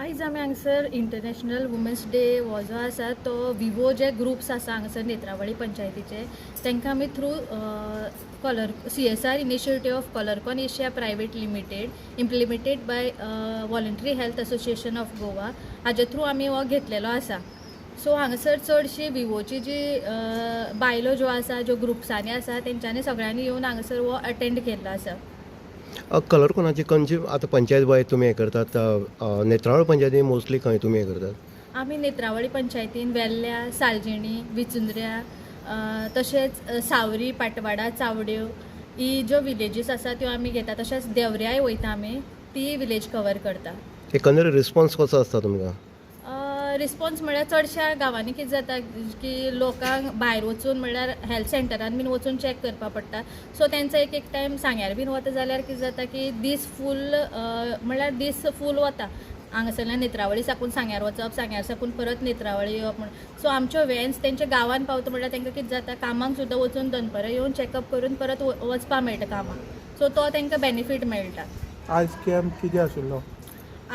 आयज आमी हांगसर इंटरनॅशनल वुमन्स डे हो जो आसा तो विवो जे ग्रुप्स आसा हांगसर नेत्रावळी पंचायतीचे तांकां आमी through colour CSR initiative of Colorcon Asia private limited implemented by voluntary health association of Goa हाजे थ्रू आमी हो घेतलेलो आसा. सो हांगसर चडशी विवोची जी बायलो ज्यो आसा ज्यो ग्रुप्सांनी आसा तेंच्यांनी सगळ्यांनी येवन हांगसर हो अटेंड केल्लो आसा. कलर कोणाची खंयची आतां पंचायत बाय तुमी हें करतात नेत्रावळ पंचायती मोस्टली खंय तुमी हें करतात? आमी नेत्रावळी पंचायतीन वेल्ल्या, सालजिणी, विचुंद्र्या तशेंच सावरी, पाटवाडा, चावड्यो ही ज्यो विलेजीस आसा त्यो आमी घेता. तशेंच देवऱ्याय वयता आमी, ती विलेज कवर करता. एकंदरीत रिस्पॉन्स कसो आसता तुमकां? रिस्पॉन्स म्हळ्यार चडशा गांवांनी कितें जाता की लोकांक भायर वचून म्हळ्यार हेल्थ सेंटरान बीन वचून चॅक करपा पडटा. सो तेंचो एक टायम सांग्यार बीन वता जाल्यार कितें जाता की दीस फूल वता. हांगासरल्यान नेत्रावळी साकून सांग्यार वचप, सांग्यार साकून परत नेत्रावळी येवप म्हणून. सो आमच्यो व्हॅन्स तेंच्या गांवान पावता म्हळ्यार तांकां कितें जाता कामाक सुद्दां वचून दनपरां येवन चॅकअप करून परत वचपा मेळटा कामाक. सो तो तांकां बेनिफीट मेळटा. आयज कॅम्प कितें आशिल्लो?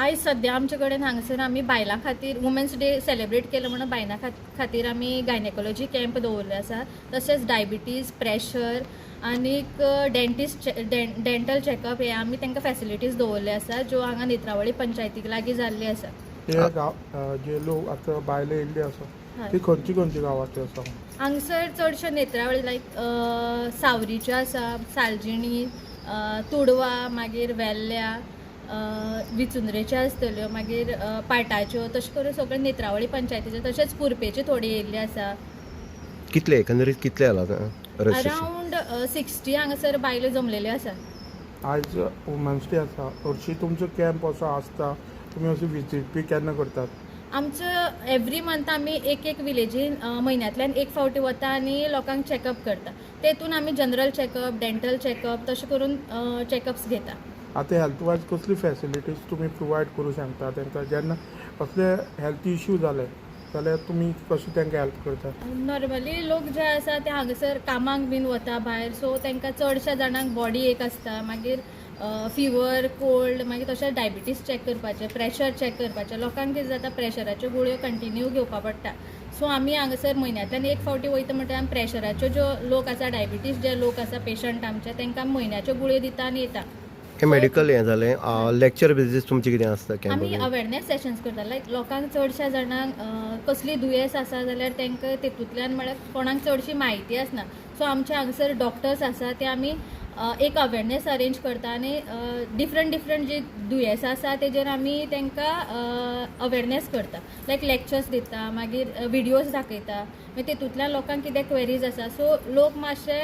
आयज सद्या आमचे कडेन हांगसर आमी बायलां खातीर वुमन्स डे सेलेब्रेट केलो म्हणून बायलां खातीर आमी गायनेकोलॉजी कॅम्प दवरले आसा. तशेंच डायबिटीज, प्रेशर आनीक डेंटल चॅकअप हे आमी तांकां फॅसिलिटीज दवरले आसा ज्यो हांगा नेत्रावळी पंचायतीक लागीं जाल्ली आसा. जे लोक आतां बायले येयल्ले आसा ती खंयची गांवांतली आसा? हांगसर चडश्यो नेत्रावळी लायक सावरीच्यो आसा, सालजिणी, तुडवा, मागीर वेल्ल्या, विचुंद्रेच्यो आसतल्यो, मागीर पाटाच्यो, तशें करून सगळे नेत्रावळी पंचायतीच्यो. तशेंच कुरपेच्यो थोडी येयल्ली आसा. कितले एकंदरीत कितले जाला अरावंड 60 हांगासर बायलो जमलेल्यो आसा. आयज वुमन्स डे आसा, हरशी तुमचो कॅम्प असो आसता, तुमी असो विजीट बी केन्ना करतात? आमचो एवरी मंथ आमी एक विलेजीन म्हयन्यांतल्यान एक फावटी वता आनी लोकांक चॅकअप करता. तेतून आमी जनरल चॅकअप, डेंटल चॅकअप तशें करून चॅकअप्स घेता. आतां हेल्थ वायज कसली फॅसिलिटीज तुमी प्रोवायड करूं शकता तांकां? जेन्ना कसले हेल्थ इश्यू जाले जाल्यार तुमी कशी तांकां हेल्प करतात? नॉर्मली लोक जे आसा ते हांगासर कामाक बीन वता भायर. सो तांकां चडशा जाणांक बॉडी एक आसता, मागीर फिवर, कोल्ड, मागीर तशेंच डायबिटीज चॅक करपाचें, प्रेशर चॅक करपाचें. लोकांक कितें जाता प्रेशराच्यो गुळयो कंटिन्यू घेवपा पडटा. सो आमी हांगासर म्हयन्यांतल्यान एक फावटी वयता म्हणटा आमी प्रेशराच्यो ज्यो लोक आसा, डायबिटीज जे लोक आसा पेशंट आमचे तांकां म्हयन्याच्यो गुळयो दिता आनी येता. हें मेडिकल हें जालें. लेक्चर बेजीस तुमचें कितें आसता आमी कॅम्प? अवेरनेस सेशन्स करता. लायक लोकांक चडशा जाणांक कसली दुयेंस आसा जाल्यार तांकां तेतूंतल्यान म्हळ्यार कोणाक चडशी म्हायती आसना. सो आमचे हांगसर डॉक्टर्स आसा ते आमी एक अवेरनेस अरेंज करता आनी डिफरंट जी दुयेंसां आसा तेजेर आमी तांकां अवेरनेस करता. लायक लेक्चर्स दिता, मागीर विडियोज दाखयता. मागीर तेतूंतल्यान लोकांक कितें क्वेरीज आसा सो लोक मातशे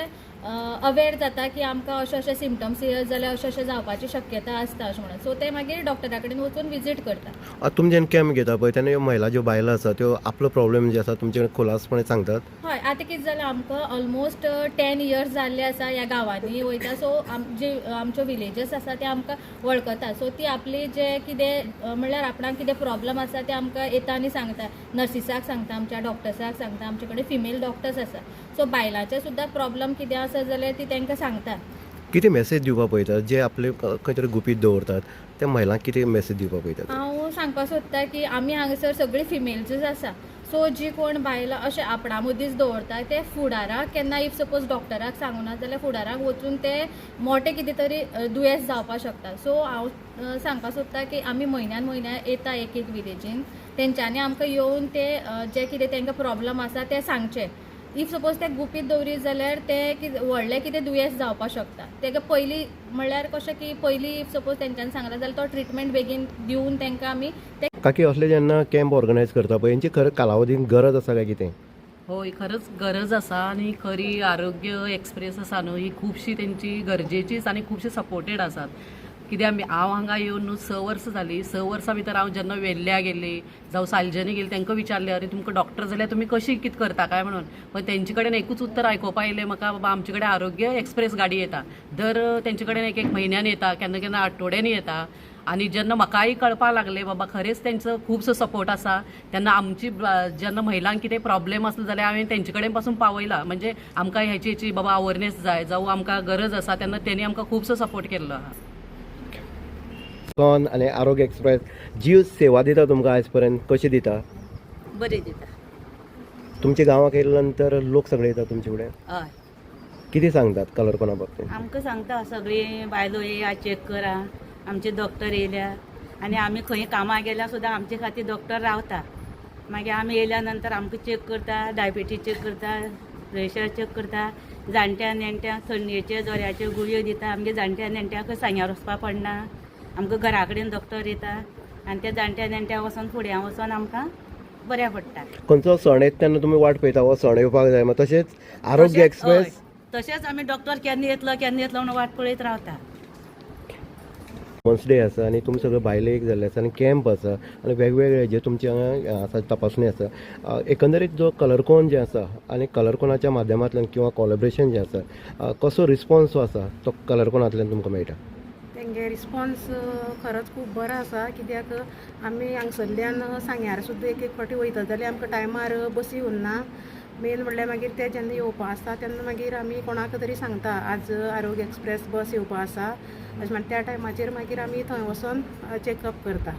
अवेर जाता की आमकां अशे सिमटम्स येयत जाल्यार अशें जावपाची शक्यता आसता अशें म्हणून. सो ते मागीर डॉक्टरा कडेन वचून विजीट करता. तुमी जेन्ना कॅम्प घेता पळय तेन्ना ह्यो महिला ज्यो बायलो आसा त्यो आपलो प्रॉब्लेम जे आसा तुमचे कडेन खुलासपणे सांगतात? हय, आतां कितें जालें आमकां ऑलमोस्ट 10 इयर्स जाल्ले आसा ह्या गांवांनी वयता. सो आमच्यो विलेजीस आसा ते आमकां वळखता. सो ती आपली जे कितें म्हळ्यार आपणाक कितें प्रॉब्लम आसा ते आमकां येता आनी सांगता. नर्सिसाक सांगता, आमच्या डॉक्टर्साक सांगता. आमचे कडेन फिमेल डॉक्टर्स आसा. सो बायलांचे सुद्दां प्रॉब्लम कितें आसा जाल्यार ती तांकां सांगता. कितें मेसेज दिवपाक पळयतात जे आपले खंय तरी गुपीत दवरतात त्या महिलांक कितें मेसेज दिवपाक पळयतात? हांव सांगपाक सोदतां की आमी हांगासर सगळीं फिमेल्सूच आसा. सो जी कोण बायलां अशें आपणा मदींच दवरता ते फुडाराक केन्ना इफ सपोज डॉक्टराक सांगूना जाल्यार फुडाराक वचून ते मोठे कितें तरी दुयेंस जावपाक शकता. सो हांव सांगपाक सोदतां की आमी म्हयन्यान येता एक विलेजीन. तेंच्यांनी आमकां येवन ते जे कितें तांकां प्रॉब्लम आसा ते सांगचे. इफ सपोज ते गुपीत दवरीत जाल्यार ते व्हडलें कितें दुयेंस जावपाक शकता. ताका पयलीं म्हळ्यार कशें की पयलीं इफ सपोज तेंच्यांनी सांगला जाल्यार तो ट्रिटमेंट बेगीन दिवन तांकां आमी काकी असले जेन्ना कॅम्प ऑर्गनायज करता पळय हेंची खरें कालावधीन गरज आसा काय कितें? होय, खरंच गरज आसा आनी खरी आरोग्य एक्सप्रेस आसा न्हू ही खुबशी तेंची गरजेचीच आनी खुबशी सपोर्टेड आसात. कित्याक हांव हांगा येवन न्हू 6 वर्सां जालीं. 6 वर्सां भितर हांव जेन्ना वेल्ल्या गेली जावं सालजनी गेली तांकां विचारलें अरे तुमकां डॉक्टर जाल्यार तुमी कशी कितें करता काय म्हणून. पण तेंचे कडेन एकूच उत्तर आयकोपा येयलें म्हाका बाबा आमचे कडेन आरोग्य एक्सप्रेस गाडी येता. दर तेंचे कडेन एक म्हयन्यान येता, केन्ना केन्ना आठवड्यांनी येता. आनी जेन्ना म्हाकाय कळपाक लागलें बाबा खरेंच तेंचो खुबसो सपोर्ट आसा तेन्ना आमची जेन्ना महिलांक कितें प्रॉब्लेम आसलो जाल्यार हांवें तेंचे कडेन पासून पावयला. म्हणजे आमकां हेची बाबा अवेरनेस जाय जावं आमकां गरज आसा तेन्ना तेणी आमकां खुबसो सपोर्ट केल्लो आहा. कॉन आनी आरोग्य एक्सप्रेस जी सेवा दिता तुमकां आयज पर्यंत कशी दिता? बरें दिता. तुमच्या गांवांत येयल्या नंतर लोक सगळे येतात तुमचे कडेन, हय कितें सांगतात कलरकोना बाबतींत? आमकां सांगता सगळीं बायलो येया चॅक करा, आमचे डॉक्टर येयल्या आनी आमी खंय कामाक गेल्यार सुद्दां आमचे खातीर डॉक्टर रावता. मागीर आमी येयल्या नंतर आमकां चॅक करता, डायबिटीज चॅक करता, प्रेशर चॅक करता, जाणट्या नेणट्यांक थंडेचे जोऱ्याच्यो गुळयो दिता. आमगे जाणट्या नेणट्यांक सांग्यार वचपा पडना. आमकां घरा कडेन डॉक्टर येता आनी त्या जाणट्या नेणट्यांक वचोन फुड्यान वचोन आमकां बऱ्या पडटा. खंयचो सण येता तेन्ना तुमी वाट पळयता हो सण येवपाक जाय मात तशेंच आरोग्य एक्सप्रेस हय, तशेंच आमी डॉक्टर केन्ना येतलो म्हणून वाट पळयत रावता. वन्स डे आसा आनी तुमी सगळे भायले एक जाल्ले आसा आनी कॅम्प आसा आनी वेगवेगळे जे तुमचे हांगा आसा तपासणी आसा. एकंदरीत जो कलरकोन जे आसा आनी कलरकोनाच्या माध्यमांतल्यान किंवा कॉलॅबरेशन जे आसा कसो रिस्पॉन्स जो आसा तो कलरकोनांतल्यान तुमकां मेळटा? तेंगे रिस्पॉन्स खरोच खूब बरो आसा. कित्याक आमी हांगसरल्यान सांग्यार सुद्दां एक एक फावटी वयता जाल्यार आमकां टायमार बसी उरना. मेन म्हणल्यार मागीर ते जेन्ना येवपा आसता तेन्ना मागीर आमी कोणाक तरी सांगता आज आरोग्य एक्सप्रेस बस येवपा आसा अशें म्हणटा. त्या टायमाचेर मागीर आमी थंय वचोन चॅकअप करता.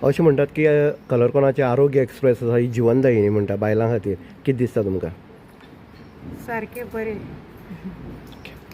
अशें म्हणटात की कलरकोनाचे आरोग्य एक्सप्रेस आसा ही जिवनदायिनी म्हणटा बायलां खातीर. कितें दिसता तुमकां? सारकें बरें.